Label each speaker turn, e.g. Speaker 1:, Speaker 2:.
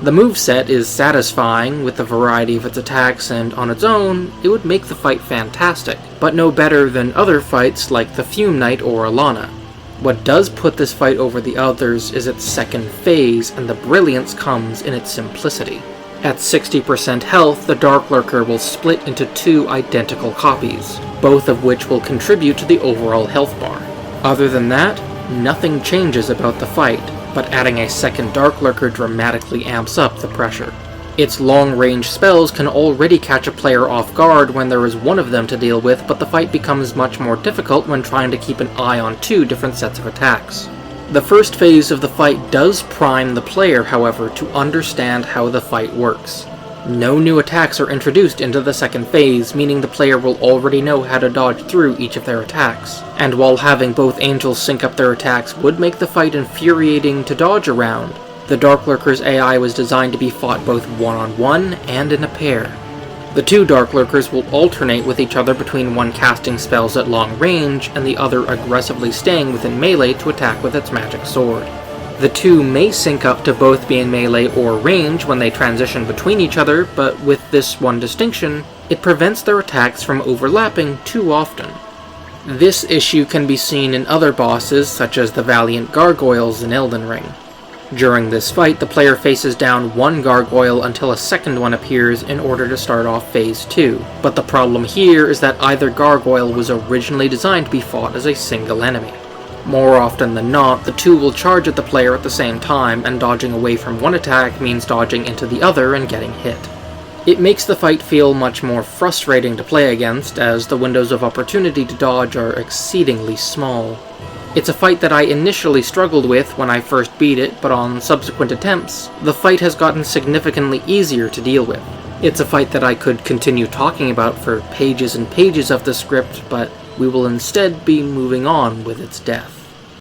Speaker 1: The moveset is satisfying with the variety of its attacks, and on its own, it would make the fight fantastic, but no better than other fights like the Fume Knight or Alana. What does put this fight over the others is its second phase, and the brilliance comes in its simplicity. At 60% health, the Darklurker will split into 2 identical copies, both of which will contribute to the overall health bar. Other than that, nothing changes about the fight, but adding a second Darklurker dramatically amps up the pressure. Its long-range spells can already catch a player off guard when there is one of them to deal with, but the fight becomes much more difficult when trying to keep an eye on 2 different sets of attacks. The first phase of the fight does prime the player, however, to understand how the fight works. No new attacks are introduced into the second phase, meaning the player will already know how to dodge through each of their attacks. And while having both angels sync up their attacks would make the fight infuriating to dodge around, the Darklurker's AI was designed to be fought both one-on-one and in a pair. The 2 Darklurkers will alternate with each other between one casting spells at long range and the other aggressively staying within melee to attack with its magic sword. The 2 may sync up to both be in melee or range when they transition between each other, but with this one distinction, it prevents their attacks from overlapping too often. This issue can be seen in other bosses such as the Valiant Gargoyles in Elden Ring. During this fight, the player faces down one gargoyle until a second one appears in order to start off Phase 2, but the problem here is that either gargoyle was originally designed to be fought as a single enemy. More often than not, the 2 will charge at the player at the same time, and dodging away from one attack means dodging into the other and getting hit. It makes the fight feel much more frustrating to play against, as the windows of opportunity to dodge are exceedingly small. It's a fight that I initially struggled with when I first beat it, but on subsequent attempts, the fight has gotten significantly easier to deal with. It's a fight that I could continue talking about for pages and pages of the script, but we will instead be moving on with its death.